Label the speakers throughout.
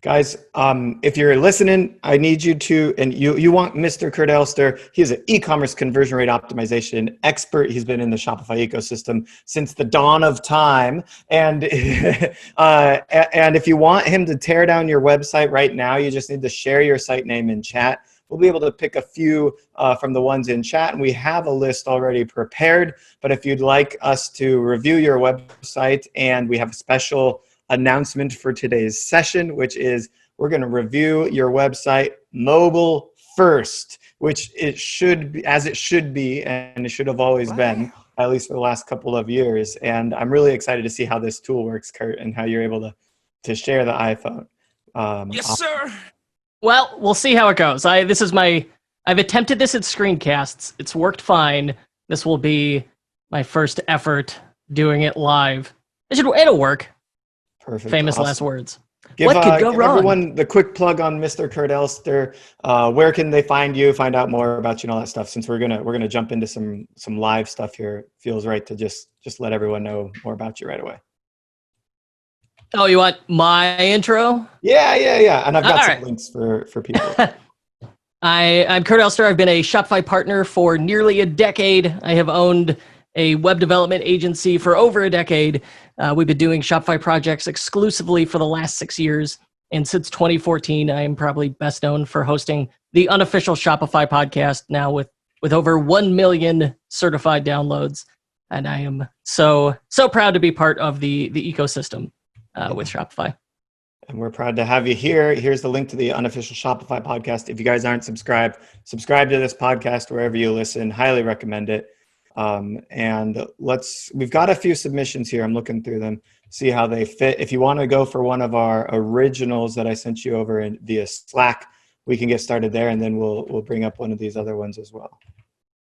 Speaker 1: Guys, if you're listening, I need you to, and you want Mr. Kurt Elster. He's an e-commerce conversion rate optimization expert. He's been in the Shopify ecosystem since the dawn of time. And and if you want him to tear down your website right now, you just need to share your site name in chat. We'll be able to pick a few from the ones in chat, and we have a list already prepared. But if you'd like us to review your website, and we have a special announcement for today's session, which is we're going to review your website mobile first, which it should be, as it should be, and it should have always been, at least for the last couple of years. And I'm really excited to see how this tool works, Kurt, and how you're able to share the iPhone.
Speaker 2: Yes, sir.
Speaker 3: Well, we'll see how it goes. I've attempted this at screencasts. It's worked fine. This will be my first effort doing it live. It'll work.
Speaker 1: Perfect.
Speaker 3: Famous
Speaker 1: Awesome.
Speaker 3: last words.
Speaker 1: What
Speaker 3: could go
Speaker 1: give
Speaker 3: wrong?
Speaker 1: Everyone the quick plug on Mr. Kurt Elster. Where can they find you, find out more about you and all that stuff? Since we're gonna jump into some live stuff here, it feels right to just let everyone know more about you right away.
Speaker 3: Oh, you want my intro?
Speaker 1: Yeah. And I've got some
Speaker 3: right.
Speaker 1: links for people.
Speaker 3: I'm Kurt Elster. I've been a Shopify partner for nearly a decade. I have owned a web development agency for over a decade. We've been doing Shopify projects exclusively for the last 6 years. And since 2014, I am probably best known for hosting the unofficial Shopify podcast now with over 1 million certified downloads. And I am so proud to be part of the ecosystem with Shopify.
Speaker 1: And we're proud to have you here. Here's the link to the unofficial Shopify podcast. If you guys aren't subscribed, subscribe to this podcast wherever you listen. Highly recommend it. And we've got a few submissions here. I'm looking through them, see how they fit. If you want to go for one of our originals that I sent you over via Slack, we can get started there, and then we'll bring up one of these other ones as well.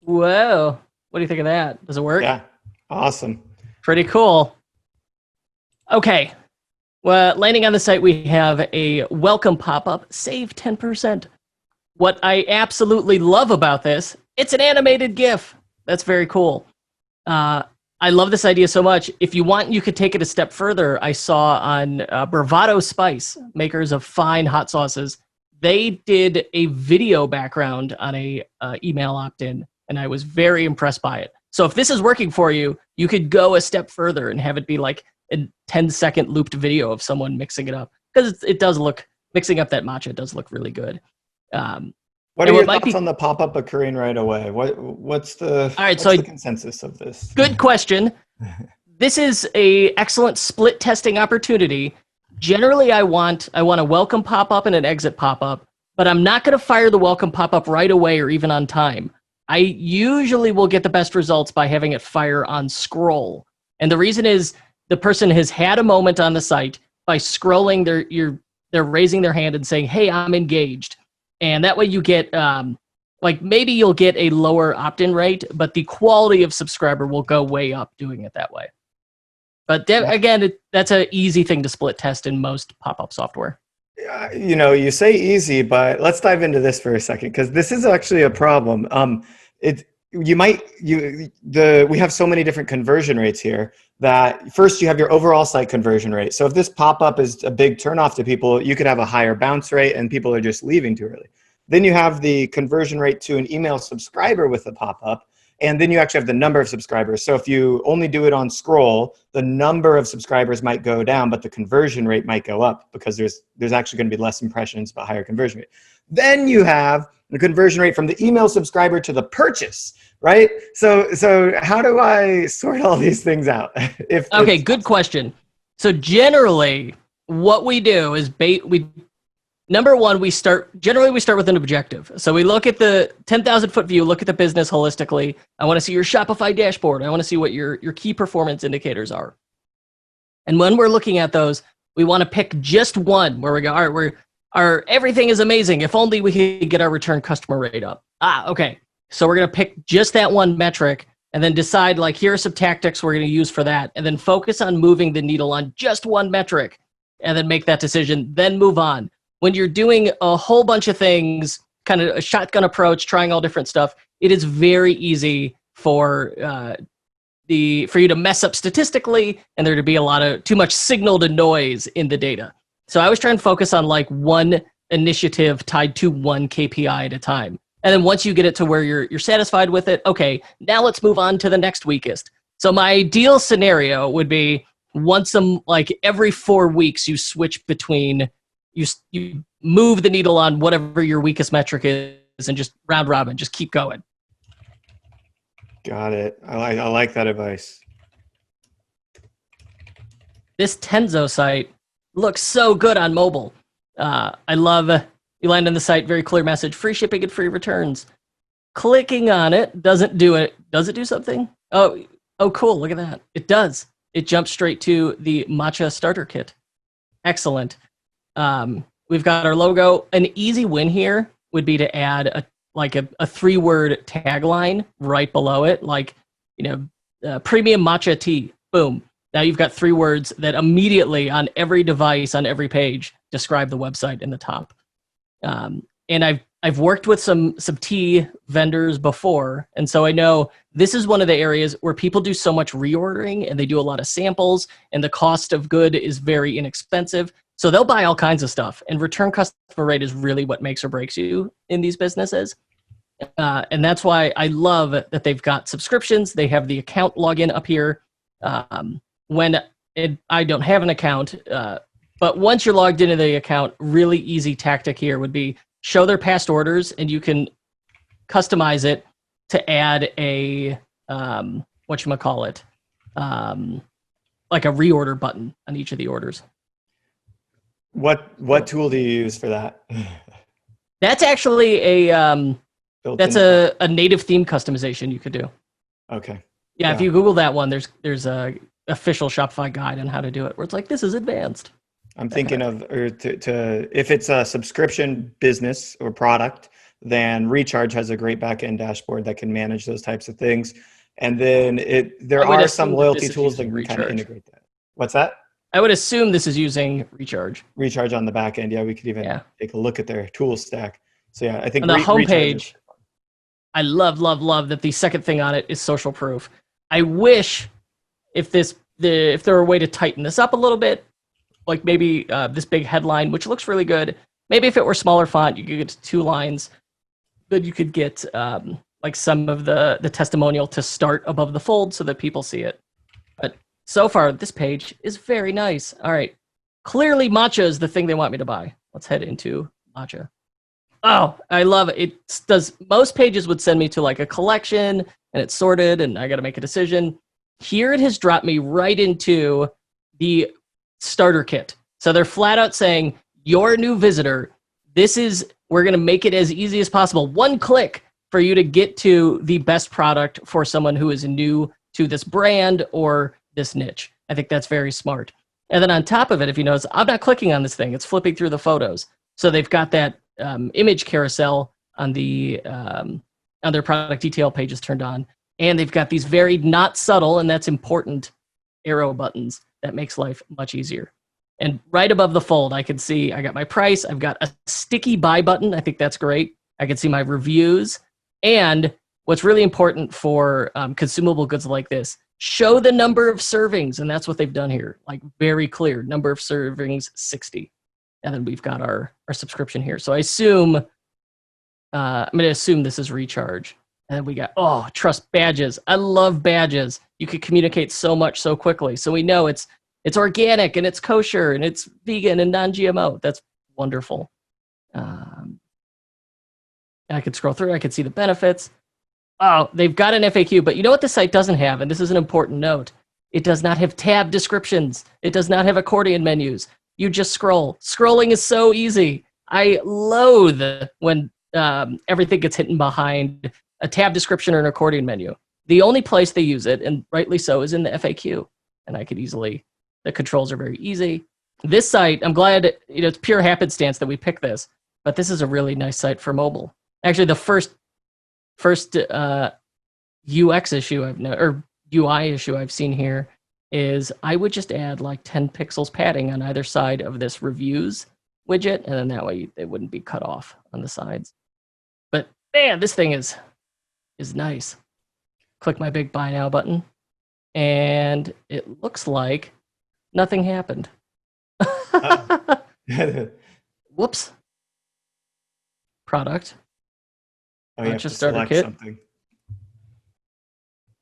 Speaker 3: Whoa. What do you think of that? Does it work?
Speaker 1: Yeah. Awesome.
Speaker 3: Pretty cool. Okay. Well, landing on the site, we have a welcome pop-up, save 10%. What I absolutely love about this, it's an animated GIF. That's very cool. I love this idea so much. If you want, you could take it a step further. I saw on Bravado Spice, makers of fine hot sauces, they did a video background on a email opt-in, and I was very impressed by it. So if this is working for you, you could go a step further and have it be like a 10-second looped video of someone mixing it up. Because it does look, mixing up that matcha does look really good.
Speaker 1: What are your thoughts on the pop-up occurring right away? What's the consensus of this?
Speaker 3: Good question. This is a excellent split testing opportunity. Generally, I want a welcome pop-up and an exit pop-up, but I'm not going to fire the welcome pop-up right away or even on time. I usually will get the best results by having it fire on scroll. And the reason is the person has had a moment on the site by scrolling, they're raising their hand and saying, hey, I'm engaged. And that way you get, maybe you'll get a lower opt-in rate, but the quality of subscriber will go way up doing it that way. But again, that's an easy thing to split test in most pop-up software.
Speaker 1: You say easy, but let's dive into this for a second, because this is actually a problem. We have so many different conversion rates here that first you have your overall site conversion rate. So if this pop-up is a big turnoff to people, you could have a higher bounce rate and people are just leaving too early. Then you have the conversion rate to an email subscriber with the pop-up, and then you actually have the number of subscribers. So if you only do it on scroll, the number of subscribers might go down, but the conversion rate might go up because there's actually going to be less impressions but higher conversion rate. Then you have the conversion rate from the email subscriber to the purchase, right? So how do I sort all these things out?
Speaker 3: Okay, good question. So generally, what we do is number one, we start with an objective. So we look at the 10,000-foot view, look at the business holistically. I want to see your Shopify dashboard. I want to see what your key performance indicators are. And when we're looking at those, we want to pick just one where we go, all right, everything is amazing. If only we could get our return customer rate up. Okay. So we're going to pick just that one metric and then decide, here are some tactics we're going to use for that, and then focus on moving the needle on just one metric and then make that decision, then move on. When you're doing a whole bunch of things, kind of a shotgun approach, trying all different stuff, it is very easy for you to mess up statistically and there to be too much signal to noise in the data. So I was trying to focus on like one initiative tied to one KPI at a time. And then once you get it to where you're satisfied with it, okay, now let's move on to the next weakest. So my ideal scenario would be like every 4 weeks you switch between, you move the needle on whatever your weakest metric is and just round robin, just keep going.
Speaker 1: Got it. I like that advice.
Speaker 3: This Tenzo site looks so good on mobile. I love, you land on the site, very clear message, free shipping and free returns. Clicking on it doesn't do it. Does it do something? Oh, cool. Look at that. It does. It jumps straight to the matcha starter kit. Excellent. We've got our logo. An easy win here would be to add a 3-word tagline right below it, like, premium matcha tea. Boom. Now you've got 3 words that immediately on every device, on every page, describe the website in the top. And I've worked with some tea vendors before, and so I know this is one of the areas where people do so much reordering and they do a lot of samples, and the cost of good is very inexpensive. So they'll buy all kinds of stuff, and return customer rate is really what makes or breaks you in these businesses. And that's why I love that they've got subscriptions. They have the account login up here. I don't have an account, but once you're logged into the account, really easy tactic here would be show their past orders, and you can customize it to add a, whatchamacallit, like a reorder button on each of the orders.
Speaker 1: What tool do you use for that?
Speaker 3: That's actually a native theme customization you could do.
Speaker 1: Okay.
Speaker 3: Yeah, if you Google that one, there's a official Shopify guide on how to do it, where it's like, this is advanced.
Speaker 1: I'm thinking of, if it's a subscription business or product, then Recharge has a great back-end dashboard that can manage those types of things. And then there are some loyalty tools that can kind of integrate that. What's that?
Speaker 3: I would assume this is using Recharge.
Speaker 1: Recharge on the back end. Yeah, we could even take a look at their tool stack. So yeah, I think
Speaker 3: on the homepage, I love that the second thing on it is social proof. I wish if there were a way to tighten this up a little bit, like maybe this big headline, which looks really good. Maybe if it were smaller font, you could get 2 lines, but you could get like some of the testimonial to start above the fold so that people see it. But so far, this page is very nice. All right. Clearly, matcha is the thing they want me to buy. Let's head into matcha. Oh, I love it. Most pages would send me to like a collection, and it's sorted, and I got to make a decision. Here it has dropped me right into the starter kit. So they're flat out saying, you're a new visitor. We're going to make it as easy as possible. 1 click for you to get to the best product for someone who is new to this brand or this niche. I think that's very smart. And then on top of it, if you notice, I'm not clicking on this thing. It's flipping through the photos. So they've got that image carousel on their product detail pages turned on. And they've got these very not subtle, and that's important, arrow buttons that makes life much easier. And right above the fold, I can see I got my price. I've got a sticky buy button. I think that's great. I can see my reviews. And what's really important for consumable goods like this, show the number of servings. And that's what they've done here. Like very clear, number of servings, 60. And then we've got our subscription here. So I'm going to assume this is Recharge. And then we got, trust badges. I love badges. You could communicate so much so quickly. So we know it's organic and it's kosher and it's vegan and non-GMO. That's wonderful. And I could scroll through. I could see the benefits. Oh, they've got an FAQ, but you know what the site doesn't have? And this is an important note. It does not have tab descriptions. It does not have accordion menus. You just scroll. Scrolling is so easy. I loathe when everything gets hidden behind a tab description or an accordion menu. The only place they use it, and rightly so, is in the FAQ. And I could the controls are very easy. This site, I'm glad, it's pure happenstance that we picked this, but this is a really nice site for mobile. Actually, the first UX issue or UI issue I've seen here is I would just add like 10 pixels padding on either side of this reviews widget, and then that way they wouldn't be cut off on the sides. But man, this thing is nice. Click my big buy now button, and it looks like nothing happened. Whoops. Product.
Speaker 1: Oh, you have
Speaker 3: Just
Speaker 1: to
Speaker 3: starter
Speaker 1: select
Speaker 3: kit.
Speaker 1: something.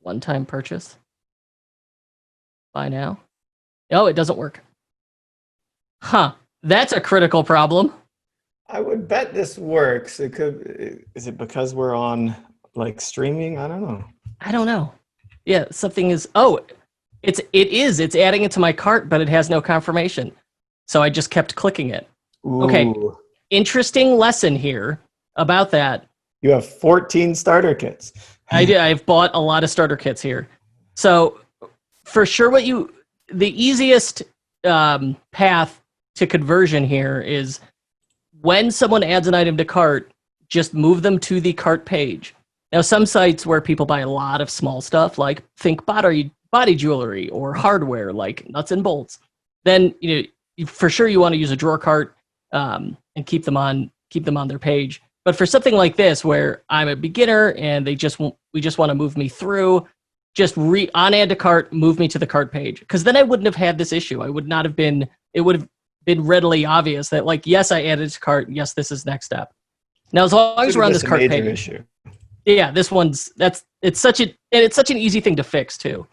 Speaker 3: One-time purchase. Buy now. Oh, it doesn't work. Huh. That's a critical problem.
Speaker 1: I would bet this works. It could. Is it because we're on like streaming? I don't know.
Speaker 3: I don't know. Yeah, something is. Oh, it is. It's adding it to my cart, but it has no confirmation. So I just kept clicking it. Okay.
Speaker 1: Ooh.
Speaker 3: Interesting lesson here about that.
Speaker 1: You have 14 starter kits.
Speaker 3: I've bought a lot of starter kits here. So for sure, the easiest path to conversion here is when someone adds an item to cart, just move them to the cart page. Now, some sites where people buy a lot of small stuff, like think body jewelry or hardware, like nuts and bolts, then for sure you want to use a drawer cart and keep them on their page. But for something like this, where I'm a beginner and we just want to move me through, just on add to cart, move me to the cart page, because then I wouldn't have had this issue. It would have been readily obvious that, like, yes, I added to cart. Yes, this is next step. Now, as long as we're on this cart page,
Speaker 1: issue.
Speaker 3: Yeah, this one's it's such an easy thing to fix too.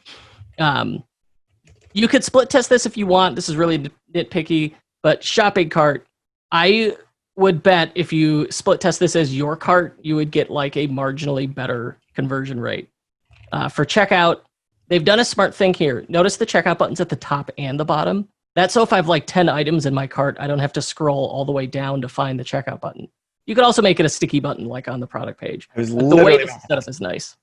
Speaker 3: You could split test this if you want. This is really nitpicky, but shopping cart, I would bet if you split test this as your cart, you would get like a marginally better conversion rate. For checkout, they've done a smart thing here. Notice the checkout buttons at the top and the bottom. That's so if I have like 10 items in my cart, I don't have to scroll all the way down to find the checkout button. You could also make it a sticky button like on the product page. But the way this is set up is nice.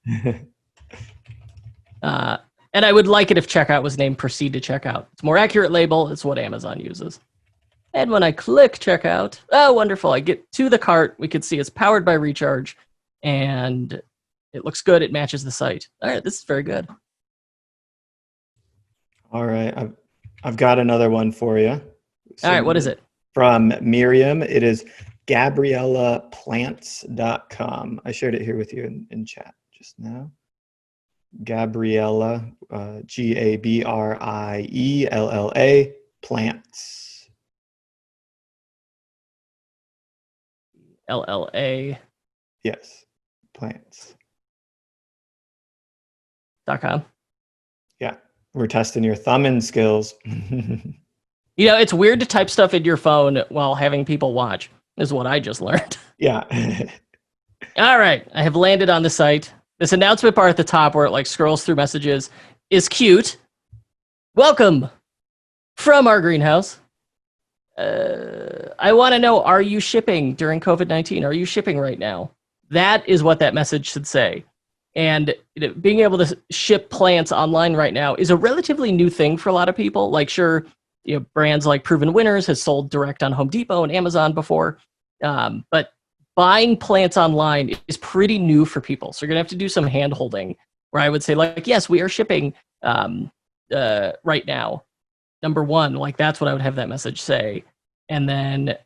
Speaker 3: And I would like it if checkout was named proceed to checkout. It's a more accurate label. It's what Amazon uses. And when I click checkout, oh, wonderful. I get to the cart. We can see it's powered by Recharge. And it looks good. It matches the site. All right, this is very good.
Speaker 1: All right. I've got another one for you.
Speaker 3: All right, what is it?
Speaker 1: From Miriam. It is GabriellaPlants.com. I shared it here with you in chat just now. Gabriella, Gabriella, plants.
Speaker 3: LLA.
Speaker 1: Yes, plants.com. Yeah, we're testing your thumbing skills.
Speaker 3: It's weird to type stuff in your phone while having people watch, is what I just learned.
Speaker 1: Yeah.
Speaker 3: All right, I have landed on the site. This announcement bar at the top where it like scrolls through messages is cute. Welcome from our greenhouse. I want to know, are you shipping during COVID-19? Are you shipping right now? That is what that message should say. And being able to ship plants online right now is a relatively new thing for a lot of people. Like, sure, brands like Proven Winners has sold direct on Home Depot and Amazon before, but buying plants online is pretty new for people. So you're gonna have to do some hand holding where I would say, like, yes, we are shipping right now. Number one, like that's what I would have that message say. And then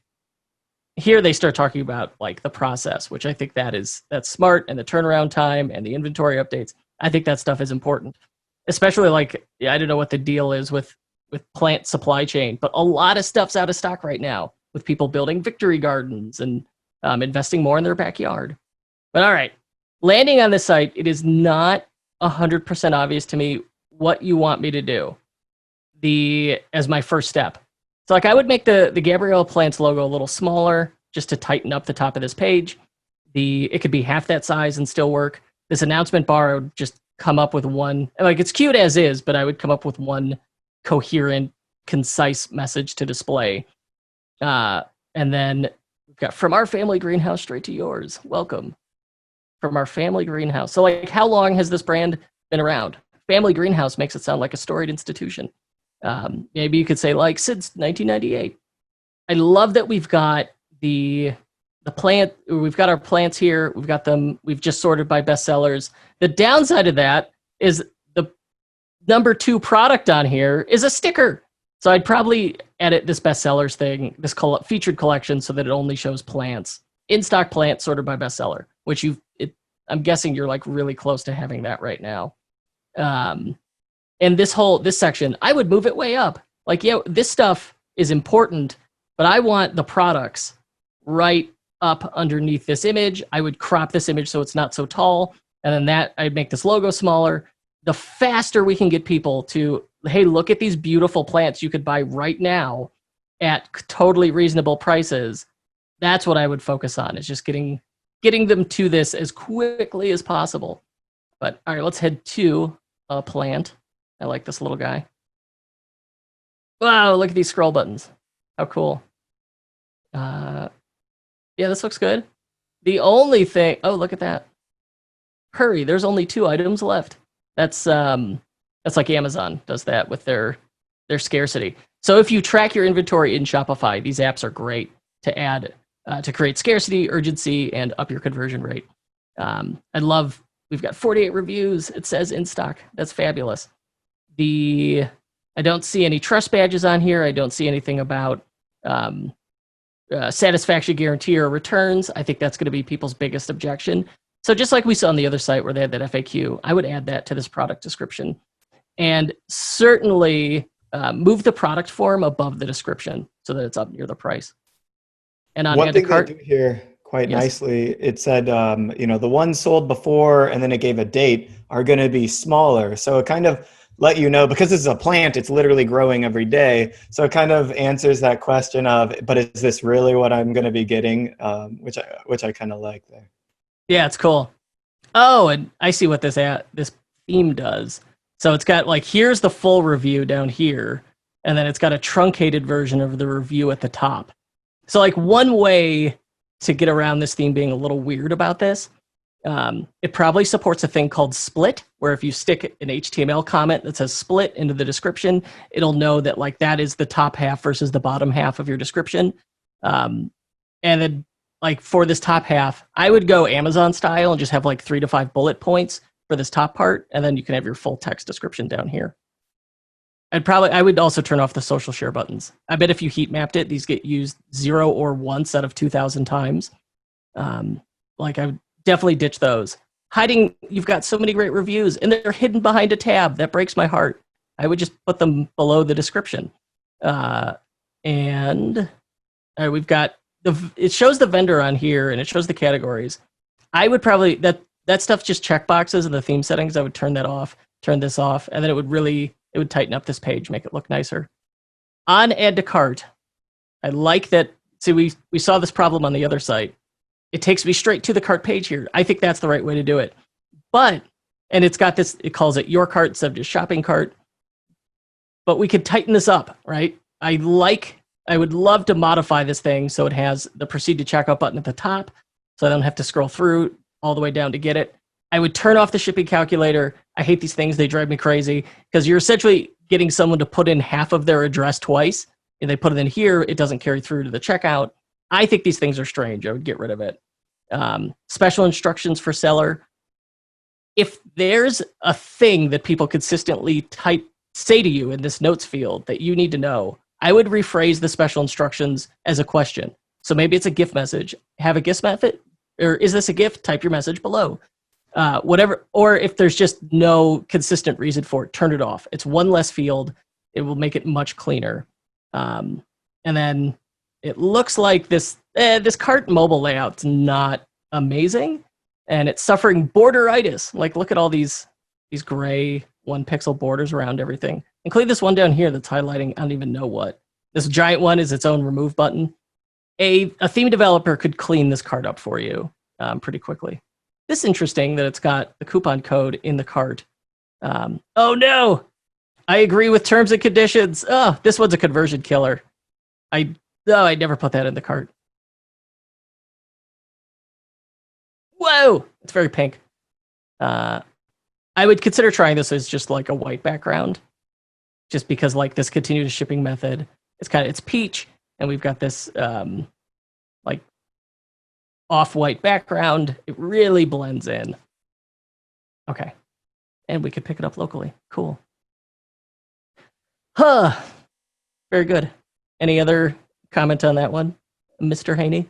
Speaker 3: here they start talking about like the process, which I think that's smart, and the turnaround time and the inventory updates. I think that stuff is important, especially like, I don't know what the deal is with plant supply chain, but a lot of stuff's out of stock right now with people building victory gardens and investing more in their backyard. But all right, landing on this site, it is not 100% obvious to me what you want me to do as my first step. So like I would make the Gabriella Plants logo a little smaller just to tighten up the top of this page. It could be half that size and still work. This announcement bar, I would just come up with one, like it's cute as is, but I would come up with one coherent, concise message to display. And then we've got from our family greenhouse straight to yours. Welcome from our family greenhouse. So like, how long has this brand been around? Family greenhouse makes it sound like a storied institution. Maybe you could say like since 1998. I love that we've got the plant. We've got our plants here. We've got them. We've just sorted by bestsellers. The downside of that is the number 2 product on here is a sticker. So I'd probably edit this bestsellers thing, this featured collection, so that it only shows plants, in stock plants sorted by bestseller, which I'm guessing you're like really close to having that right now. And this section, I would move it way up. Like, yeah, this stuff is important, but I want the products right up underneath this image. I would crop this image so it's not so tall. And then I'd make this logo smaller. The faster we can get people to, hey, look at these beautiful plants you could buy right now at totally reasonable prices. That's what I would focus on, is just getting them to this as quickly as possible. But all right, let's head to a plant. I like this little guy. Wow, look at these scroll buttons. How cool. Yeah, this looks good. The only thing, oh, look at that. Hurry, there's only 2 items left. That's like Amazon does that with their scarcity. So if you track your inventory in Shopify, these apps are great to add to create scarcity, urgency, and up your conversion rate. We've got 48 reviews. It says in stock. That's fabulous. I don't see any trust badges on here. I don't see anything about satisfaction guarantee or returns. I think that's going to be people's biggest objection. So just like we saw on the other site where they had that FAQ, I would add that to this product description. And certainly move the product form above the description so that it's up near the price. And on
Speaker 1: one
Speaker 3: add to
Speaker 1: thing
Speaker 3: cart,
Speaker 1: they do here quite
Speaker 3: yes.
Speaker 1: nicely, it said, the ones sold before and then it gave a date are going to be smaller. So it kind of let you know, because this is a plant, it's literally growing every day. So it kind of answers that question of, but is this really what I'm going to be getting? Which I kind of like there.
Speaker 3: Yeah, it's cool. Oh, and I see what this theme does. So it's got like, here's the full review down here, and then it's got a truncated version of the review at the top. So like one way to get around this theme being a little weird about this, it probably supports a thing called split, where if you stick an HTML comment that says split into the description, it'll know that like that is the top half versus the bottom half of your description. And then like for this top half, I would go Amazon style and just have like 3 to 5 bullet points for this top part, and then you can have your full text description down here. I would also turn off the social share buttons. I bet if you heat mapped it, these get used 0 or once out of 2,000 times. I would definitely ditch those. Hiding, you've got so many great reviews, and they're hidden behind a tab. That breaks my heart. I would just put them below the description. And we've got it shows the vendor on here, and it shows the categories. I would probably, that stuff's just checkboxes in the theme settings. I would turn that off, turn this off, and then it would tighten up this page, make it look nicer. On add to cart, I like that. See, we saw this problem on the other site. It takes me straight to the cart page here. I think that's the right way to do it. And it's got this, it calls it your cart instead of just shopping cart. But we could tighten this up, right? I would love to modify this thing so it has the proceed to checkout button at the top, so I don't have to scroll through all the way down to get it. I would turn off the shipping calculator. I hate these things. They drive me crazy because you're essentially getting someone to put in half of their address twice. If they put it in here, it doesn't carry through to the checkout. I think these things are strange. I would get rid of it. Special instructions for seller. If there's a thing that people consistently say to you in this notes field that you need to know, I would rephrase the special instructions as a question. So maybe it's a GIF message. Have a GIF method, or is this a GIF? Type your message below. Whatever, or if there's just no consistent reason for it, turn it off. It's one less field. It will make it much cleaner. And then it looks like this cart mobile layout's not amazing, and it's suffering borderitis. Like, look at all these gray 1 pixel borders around everything, including this one down here that's highlighting, I don't even know what. This giant one is its own remove button. A theme developer could clean this cart up for you pretty quickly. This is interesting that it's got the coupon code in the cart. Oh no! I agree with terms and conditions. Oh, this one's a conversion killer. I never put that in the cart. Whoa! It's very pink. I would consider trying this as just like a white background, just because like this continuous shipping method, it's peach, and we've got this like off-white background. It really blends in. Okay. And we could pick it up locally. Cool. Very good. Any other comment on that one, Mr. Haney?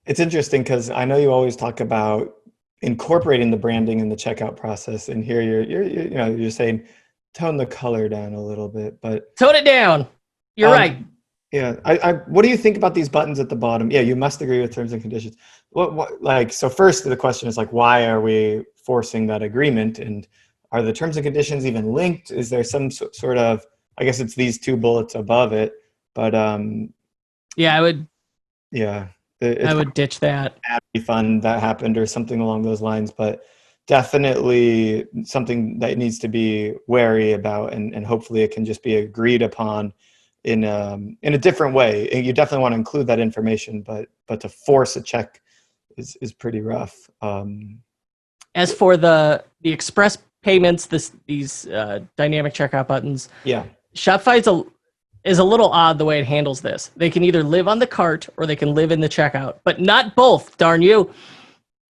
Speaker 1: It's interesting because I know you always talk about incorporating the branding in the checkout process, and here you're saying tone the color down a little bit, but
Speaker 3: tone it down. You're right.
Speaker 1: Yeah. What do you think about these buttons at the bottom? Yeah, you must agree with terms and conditions. So first the question is like, why are we forcing that agreement? And are the terms and conditions even linked? Is there some sort of, I guess it's these two bullets above it, but
Speaker 3: Yeah, I would
Speaker 1: yeah,
Speaker 3: I
Speaker 1: it's
Speaker 3: would ditch that.
Speaker 1: ad refund that happened or something along those lines, but definitely something that needs to be wary about, and hopefully it can just be agreed upon in a different way. And you definitely want to include that information, but to force a check is pretty rough.
Speaker 3: As for the express payments, these dynamic checkout buttons,
Speaker 1: Yeah.
Speaker 3: Shopify is a little odd the way it handles this. They can either live on the cart or they can live in the checkout, but not both. Darn you.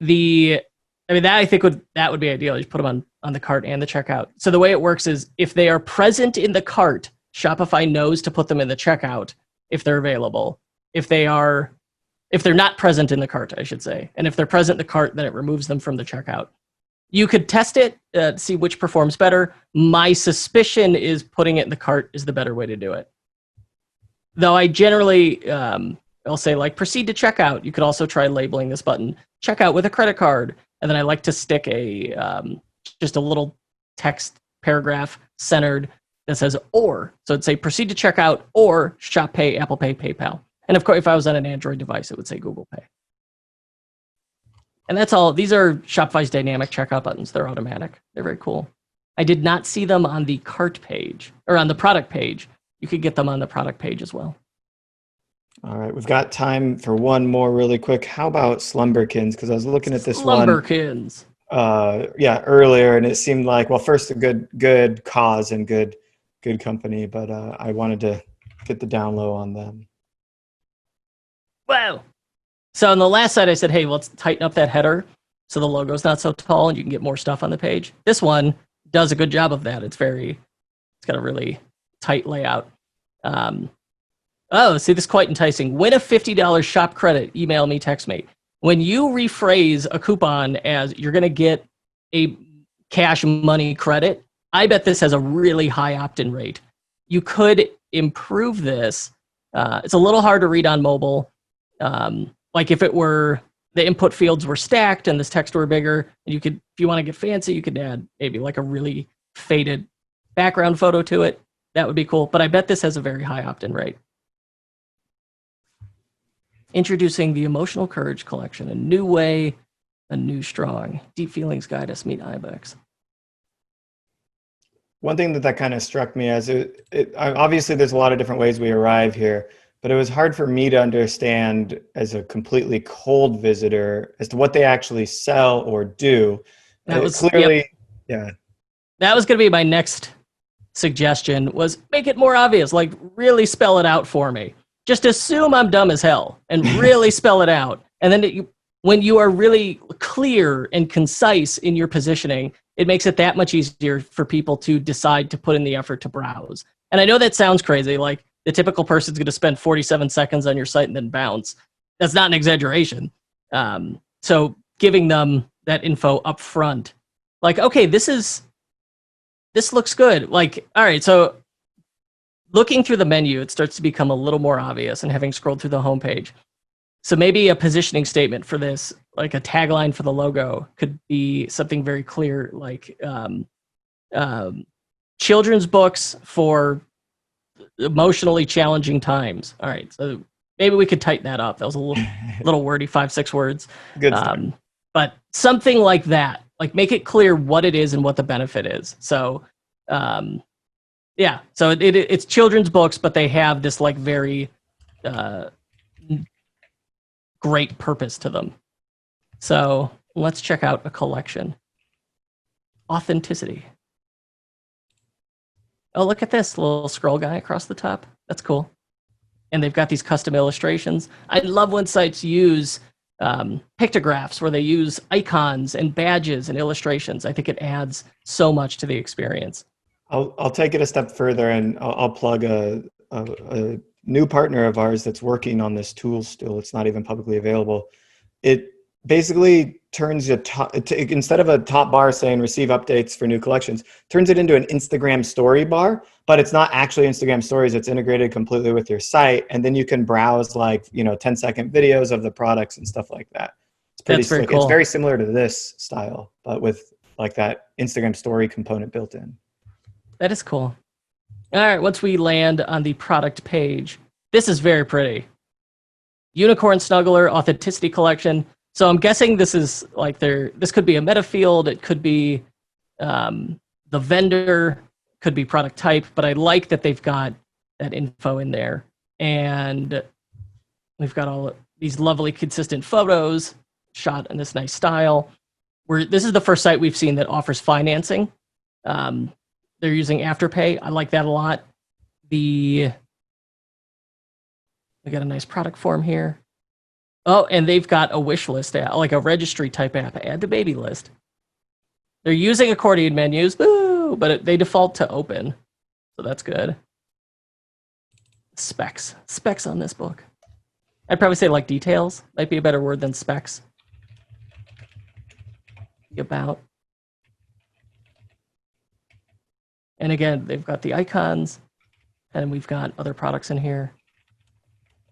Speaker 3: That I think would be ideal. You put them on the cart and the checkout. So the way it works is if they are present in the cart, Shopify knows to put them in the checkout if they're available. If they're not present in the cart, I should say, and if they're present in the cart, then it removes them from the checkout. You could test it, see which performs better. My suspicion is putting it in the cart is the better way to do it. Though I generally, I'll say like proceed to checkout. You could also try labeling this button checkout with a credit card. And then I like to stick just a little text paragraph centered that says or. So it'd say proceed to checkout or Shop Pay, Apple Pay, PayPal. And of course, if I was on an Android device, it would say Google Pay. And that's all. These are Shopify's dynamic checkout buttons. They're automatic. They're very cool. I did not see them on the cart page or on the product page. You could get them on the product page as well.
Speaker 1: All right, we've got time for one more really quick. How about Slumberkins? Because I was looking at this one.
Speaker 3: Slumberkins.
Speaker 1: Earlier, and it seemed like, well, first a good cause and good company, but I wanted to get the down low on them.
Speaker 3: Wow. So on the last side, I said, hey, let's tighten up that header so the logo's not so tall and you can get more stuff on the page. This one does a good job of that. It's got a really tight layout. See, this is quite enticing. Win a $50 shop credit. Email me, text me. When you rephrase a coupon as you're going to get a cash money credit, I bet this has a really high opt-in rate. You could improve this. It's a little hard to read on mobile. Like if it were the input fields were stacked and this text were bigger, and you could, if you want to get fancy, you could add maybe like a really faded background photo to it. That would be cool. But I bet this has a very high opt-in rate. Introducing the Emotional Courage Collection, a new way, a new strong. Deep Feelings Guide Us Meet Ibex.
Speaker 1: One thing that kind of struck me as obviously there's a lot of different ways we arrive here, but it was hard for me to understand as a completely cold visitor as to what they actually sell or do.
Speaker 3: That was
Speaker 1: clearly, yeah.
Speaker 3: That was going to be my next suggestion, was make it more obvious, like really spell it out for me. Just assume I'm dumb as hell and really spell it out. And then when you are really clear and concise in your positioning, it makes it that much easier for people to decide to put in the effort to browse. And I know that sounds crazy, like the typical person's going to spend 47 seconds on your site and then bounce. That's not an exaggeration. So giving them that info up front, like, okay, this looks good. Like, all right, so looking through the menu, it starts to become a little more obvious, and having scrolled through the homepage. So maybe a positioning statement for this, like a tagline for the logo, could be something very clear, like children's books for emotionally challenging times. All right, so maybe we could tighten that up. That was a little wordy, 5-6 words.
Speaker 1: Good stuff.
Speaker 3: But something like that, like make it clear what it is and what the benefit is. So, yeah, so it's children's books, but they have this like very great purpose to them. So let's check out a collection. Authenticity. Oh, look at this little scroll guy across the top. That's cool. And they've got these custom illustrations. I love when sites use pictographs where they use icons and badges and illustrations. I think it adds so much to the experience.
Speaker 1: I'll take it a step further, and I'll plug a new partner of ours that's working on this tool still. It's not even publicly available. basically turns instead of a top bar saying receive updates for new collections, turns it into an Instagram story bar, but it's not actually Instagram stories. It's integrated completely with your site. And then you can browse 10-second videos of the products and stuff like that. It's pretty
Speaker 3: That's very
Speaker 1: slick.
Speaker 3: cool.
Speaker 1: It's very similar to this style, but with like that Instagram story component built in.
Speaker 3: That is cool. All right, once we land on the product page, this is very pretty. Unicorn Snuggler Authenticity Collection. So I'm guessing this is this could be a meta field, it could be the vendor, could be product type, but I like that they've got that info in there. And we've got all these lovely consistent photos shot in this nice style. This is the first site we've seen that offers financing. They're using Afterpay. I like that a lot. We got a nice product form here. Oh, and they've got a wish list app, like a registry type app, add to baby list. They're using accordion menus, but they default to open. So that's good. Specs on this book. I'd probably say like details might be a better word than specs. About. And again, they've got the icons, and we've got other products in here.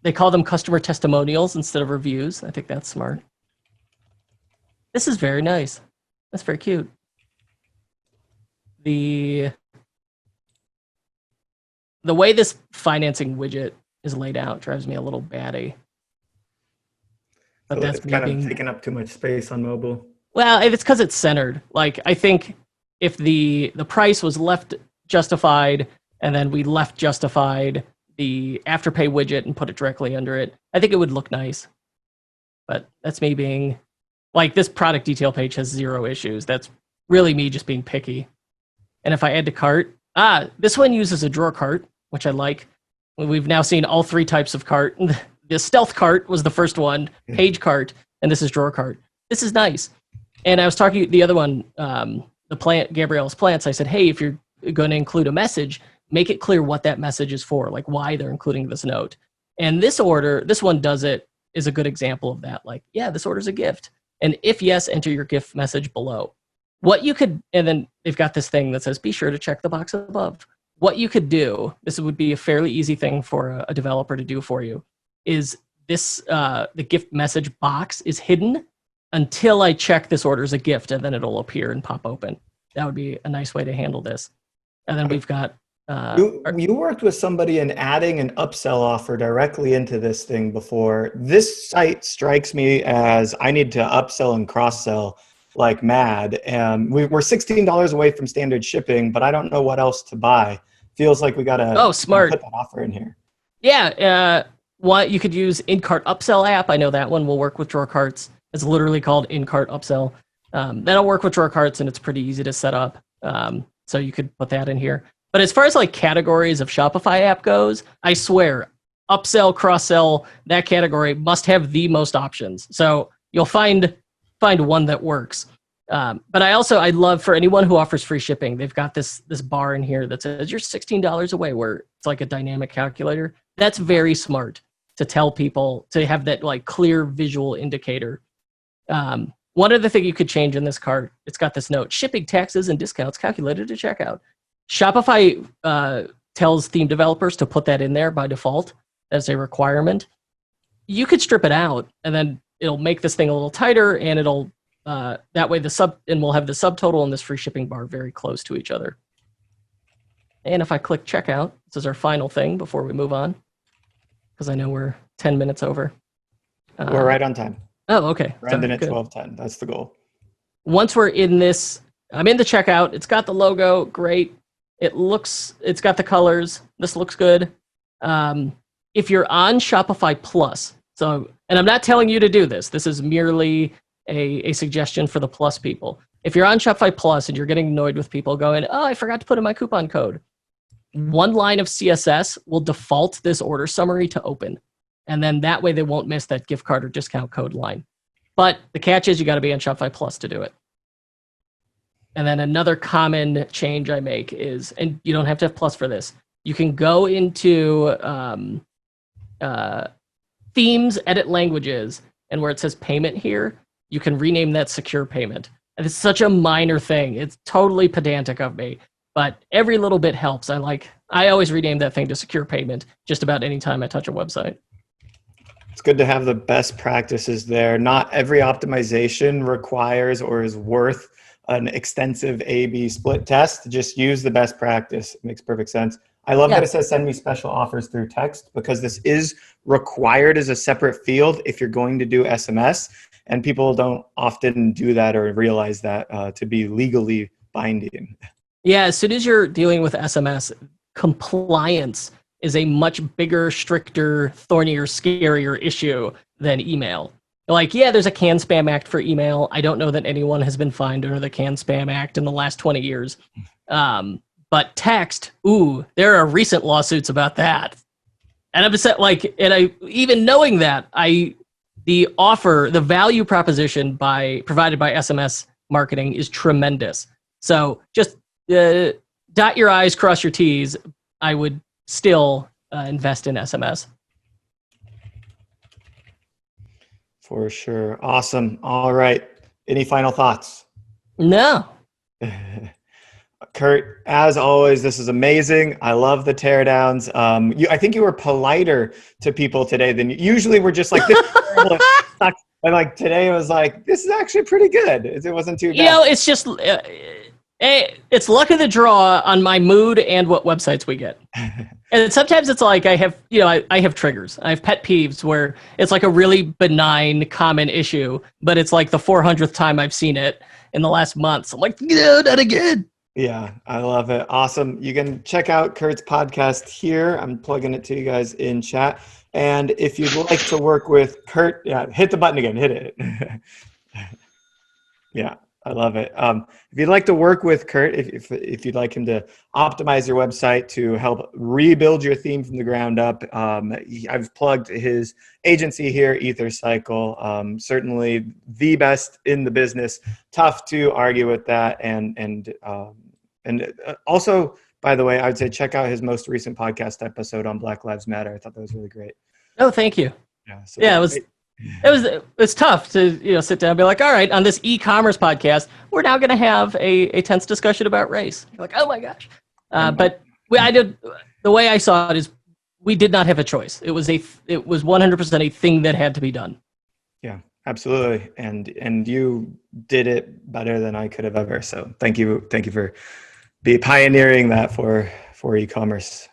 Speaker 3: They call them customer testimonials instead of reviews. I think that's smart. This is very nice. That's very cute. The way this financing widget is laid out drives me a little batty. But that's
Speaker 1: it's kind of taking up too much space on mobile.
Speaker 3: Well, it's because it's centered. Like, I think if the price was left justified and then we left justified the Afterpay widget and put it directly under it, I think it would look nice. But that's me being, like, this product detail page has 0 issues. That's really me just being picky. And if I add to cart, this one uses a drawer cart, which I like. We've now seen all 3 types of cart. The stealth cart was the first one, page cart, and this is drawer cart. This is nice. And I was talking the other one, the plant, Gabrielle's plants. I said, hey, if you're going to include a message, make it clear what that message is for, like why they're including this note. And this one does it, is a good example of that. Like, yeah, this order's a gift. And if yes, enter your gift message below. What you could, and then they've got this thing that says, be sure to check the box above. What you could do, this would be a fairly easy thing for a developer to do for you, is this, the gift message box is hidden until I check this order as a gift, and then it'll appear and pop open. That would be a nice way to handle this. And then we've got...
Speaker 1: you worked with somebody in adding an upsell offer directly into this thing before. This site strikes me as I need to upsell and cross-sell like mad. And we're $16 away from standard shipping, but I don't know what else to buy. Feels like we got to
Speaker 3: smart.
Speaker 1: Put that offer in here.
Speaker 3: Yeah, you could use in-cart upsell app. I know that one will work with drawer carts. It's literally called in-cart upsell. That'll work with drawer carts, and it's pretty easy to set up. So you could put that in here. But as far as like categories of Shopify app goes, I swear, upsell, cross-sell, that category must have the most options. So you'll find one that works. But I love, for anyone who offers free shipping, they've got this bar in here that says you're $16 away, where it's like a dynamic calculator. That's very smart to tell people, to have that like clear visual indicator. One other thing you could change in this cart, it's got this note, shipping taxes and discounts calculated to checkout. Shopify tells theme developers to put that in there by default as a requirement. You could strip it out, and then it'll make this thing a little tighter, and it'll that way we'll have the subtotal and this free shipping bar very close to each other. And if I click checkout, this is our final thing before we move on, because I know we're 10 minutes over.
Speaker 1: We're right on time.
Speaker 3: Oh, okay.
Speaker 1: We're ending at 12:10. That's the goal.
Speaker 3: Once we're in this, I'm in the checkout. It's got the logo. Great. It's got the colors. This looks good. If you're on Shopify Plus, and I'm not telling you to do this. This is merely a suggestion for the Plus people. If you're on Shopify Plus and you're getting annoyed with people going, oh, I forgot to put in my coupon code, one line of CSS will default this order summary to open. And then that way they won't miss that gift card or discount code line. But the catch is you got to be on Shopify Plus to do it. And then another common change I make is, and you don't have to have Plus for this, you can go into themes, edit languages, and where it says payment here, you can rename that secure payment. And it's such a minor thing. It's totally pedantic of me, but every little bit helps. I always rename that thing to secure payment just about any time I touch a website.
Speaker 1: It's good to have the best practices there. Not every optimization requires or is worth an extensive A/B split test. Just use the best practice. It makes perfect sense. I love that it says send me special offers through text, because this is required as a separate field if you're going to do SMS, and people don't often do that or realize that to be legally binding.
Speaker 3: Yeah, as soon as you're dealing with SMS, compliance is a much bigger, stricter, thornier, scarier issue than email. Like, yeah, there's a CAN Spam Act for email. I don't know that anyone has been fined under the CAN Spam Act in the last 20 years. But text, there are recent lawsuits about that. And I'm upset, even knowing that, the value proposition provided by SMS marketing is tremendous. So just dot your I's, cross your T's. I would still invest in SMS.
Speaker 1: For sure. Awesome. All right. Any final thoughts?
Speaker 3: No.
Speaker 1: Kurt, as always, this is amazing. I love the teardowns. I think you were politer to people today than usually. We're just like, this is terrible. It sucks. And like today, I was like, this is actually pretty good. It wasn't too bad.
Speaker 3: It's just it's luck of the draw on my mood and what websites we get. And sometimes it's like I have triggers. I have pet peeves where it's like a really benign, common issue, but it's like the 400th time I've seen it in the last month. So I'm like, no, not again.
Speaker 1: Yeah, I love it. Awesome. You can check out Kurt's podcast here. I'm plugging it to you guys in chat. And if you'd like to work with Kurt, hit the button again. Hit it. Yeah, I love it. If you'd like to work with Kurt, if you'd like him to optimize your website to help rebuild your theme from the ground up, I've plugged his agency here, EtherCycle. Certainly the best in the business. Tough to argue with that. And also, by the way, I would say check out his most recent podcast episode on Black Lives Matter. I thought that was really great.
Speaker 3: Oh, thank you.
Speaker 1: Yeah,
Speaker 3: it was tough to sit down and be like, all right, on this e-commerce podcast, we're now going to have a tense discussion about race. You're like, oh my gosh. But the way I saw it is we did not have a choice. It was 100% a thing that had to be done.
Speaker 1: Yeah, absolutely. And you did it better than I could have ever. So thank you for pioneering that for e-commerce.